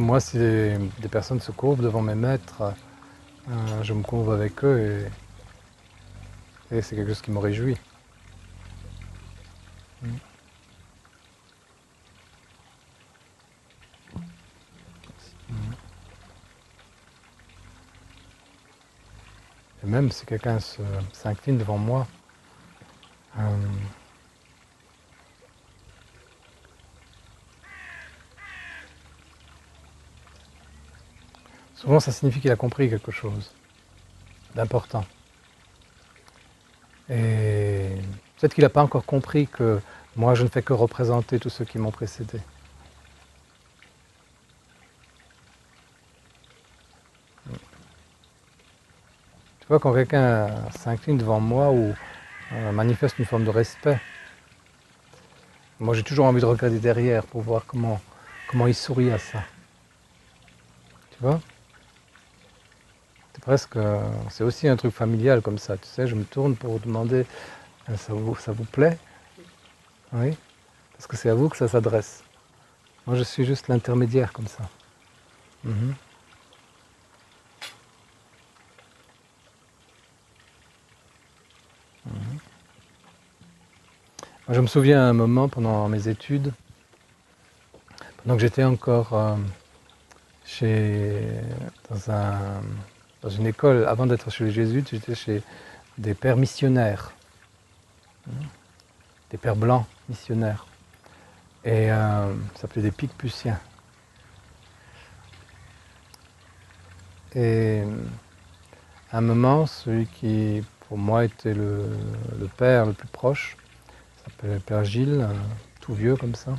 moi, si des personnes se courbent devant mes maîtres, je me courbe avec eux et c'est quelque chose qui me réjouit. Mm. Mm. Et même si quelqu'un s'incline devant moi, souvent ça signifie qu'il a compris quelque chose d'important. Et peut-être qu'il n'a pas encore compris que moi je ne fais que représenter tous ceux qui m'ont précédé. Tu vois, quand quelqu'un s'incline devant moi ou manifeste une forme de respect, moi j'ai toujours envie de regarder derrière pour voir comment il sourit à ça. Tu vois? C'est presque, c'est aussi un truc familial comme ça, tu sais, je me tourne pour demander, ça vous plaît? Oui, parce que c'est à vous que ça s'adresse. Moi je suis juste l'intermédiaire comme ça. Mhm. Mhm. Moi, je me souviens à un moment pendant mes études, pendant que j'étais encore chez, dans une école, avant d'être chez les jésuites, j'étais chez des pères missionnaires, des pères blancs missionnaires. Et ça s'appelait des Picpus-iens. Et à un moment, celui qui pour moi était le père le plus proche, s'appelait le père Gilles, tout vieux comme ça.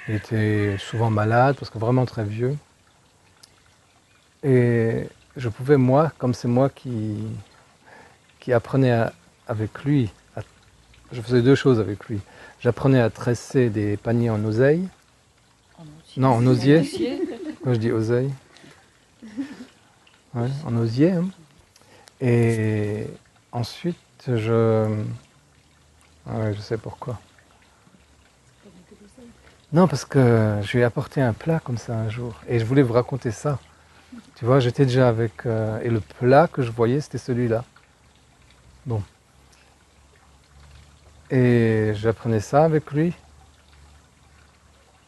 Il était souvent malade, parce que vraiment très vieux. Et je pouvais, moi, comme c'est moi qui apprenais avec lui, je faisais deux choses avec lui. J'apprenais à tresser des paniers en oseille. Non, en osier. Quand je dis oseille. Ouais, en osier. Hein. Et ensuite, ouais, je sais pourquoi. Non, parce que je lui ai apporté un plat comme ça un jour. Et je voulais vous raconter ça. Tu vois, j'étais déjà avec... et le plat que je voyais, c'était celui-là. Bon. Et j'apprenais ça avec lui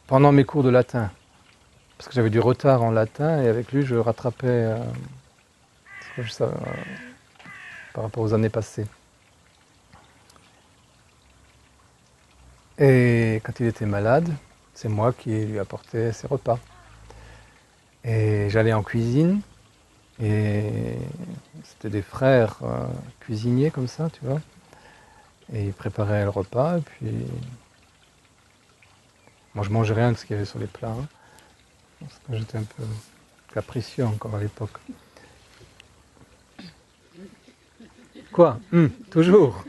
pendant mes cours de latin. Parce que j'avais du retard en latin et avec lui, je rattrapais par rapport aux années passées. Et quand il était malade, c'est moi qui lui apportais ses repas. Et j'allais en cuisine et c'était des frères cuisiniers comme ça, tu vois. Et ils préparaient le repas et puis moi je mangeais rien de ce qu'il y avait sur les plats. Hein, parce que j'étais un peu capricieux encore à l'époque. Quoi? Toujours.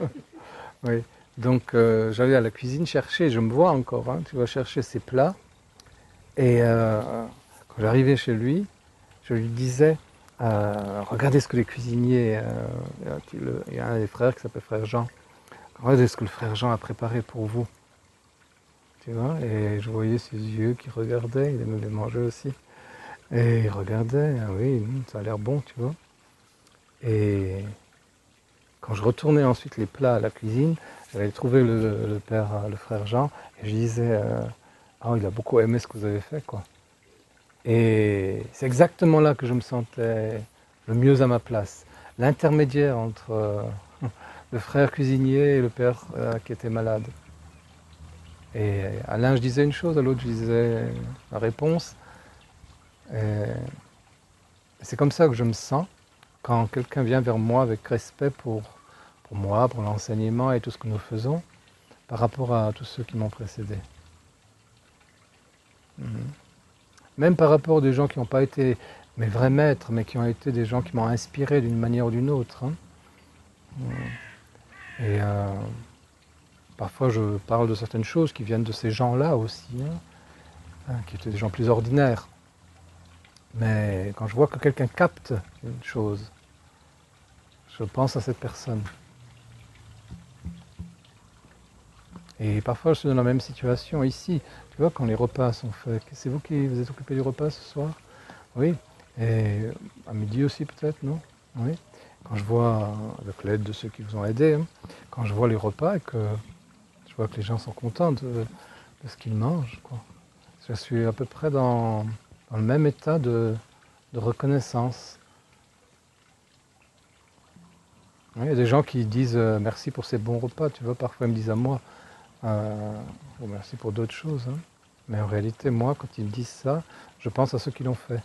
Oui. Donc j'allais à la cuisine chercher, je me vois encore, hein, tu vas chercher ses plats. Et quand j'arrivais chez lui, je lui disais, regardez ce que les cuisiniers, il y a un des frères qui s'appelle frère Jean, regardez ce que le frère Jean a préparé pour vous. Tu vois, et je voyais ses yeux qui regardaient, il aimait les manger aussi. Et il regardait, ah oui, ça a l'air bon, tu vois. Et quand je retournais ensuite les plats à la cuisine, j'allais trouver le frère Jean, et je disais, ah, il a beaucoup aimé ce que vous avez fait, quoi. Et c'est exactement là que je me sentais le mieux à ma place. L'intermédiaire entre le frère cuisinier et le père qui était malade. Et à l'un je disais une chose, à l'autre je disais la réponse. Et c'est comme ça que je me sens quand quelqu'un vient vers moi avec respect pour moi, pour l'enseignement et tout ce que nous faisons, par rapport à tous ceux qui m'ont précédé. Même par rapport à des gens qui n'ont pas été mes vrais maîtres, mais qui ont été des gens qui m'ont inspiré d'une manière ou d'une autre. Hein. Et parfois je parle de certaines choses qui viennent de ces gens-là aussi, hein, qui étaient des gens plus ordinaires. Mais quand je vois que quelqu'un capte une chose, je pense à cette personne. Et parfois je suis dans la même situation ici. Tu vois, quand les repas sont faits, c'est vous qui vous êtes occupé du repas ce soir? Oui. Et à midi aussi peut-être, non? Oui. Quand je vois, avec l'aide de ceux qui vous ont aidé, hein, quand je vois les repas et que je vois que les gens sont contents de ce qu'ils mangent, quoi. Je suis à peu près dans le même état de reconnaissance. Oui, il y a des gens qui disent merci pour ces bons repas, tu vois, parfois ils me disent à moi bon, merci pour d'autres choses. Hein. Mais en réalité, moi, quand ils me disent ça, je pense à ceux qui l'ont fait.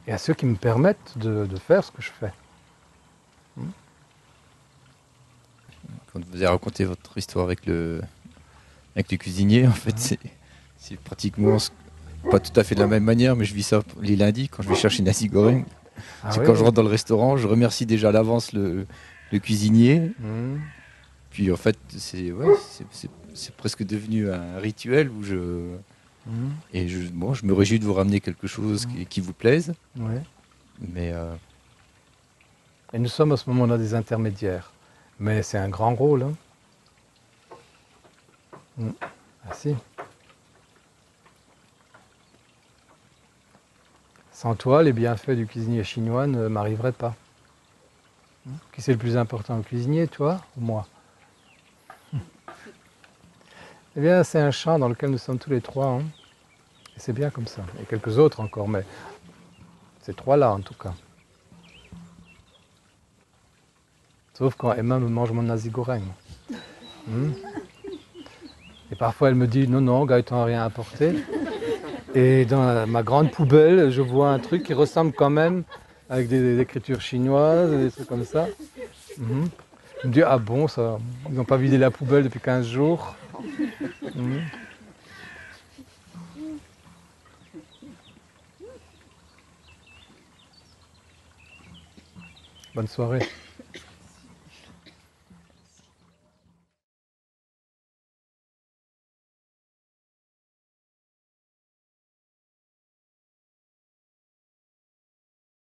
Et à ceux qui me permettent de faire ce que je fais. Quand vous avez raconté votre histoire avec le cuisinier, en fait, c'est pratiquement pas tout à fait de la même manière, mais je vis ça les lundis quand je vais chercher nasi goreng. Ah C'est oui, quand je oui. rentre dans le restaurant, je remercie déjà à l'avance le cuisinier. Mmh. Puis en fait, c'est presque devenu un rituel où Mmh. bon, je me réjouis de vous ramener quelque chose qui vous plaise. Ouais. Mais Et nous sommes à ce moment-là des intermédiaires. Mais c'est un grand rôle. Hein. Ah si. Sans toi, les bienfaits du cuisinier chinois ne m'arriveraient pas. Qui c'est le plus important, le cuisinier, toi ou moi? Eh bien, c'est un champ dans lequel nous sommes tous les trois. Hein. Et c'est bien comme ça. Et quelques autres encore, mais ces trois-là en tout cas. Sauf quand Emma me mange mon nasi goreng. Et parfois elle me dit non, non, Gaëtan n'a rien apporté. Et dans ma grande poubelle, je vois un truc qui ressemble quand même avec des écritures chinoises, des trucs comme ça. Mhm. Je me dis ah bon, ça, ils n'ont pas vidé la poubelle depuis 15 jours. Mhm. Bonne soirée.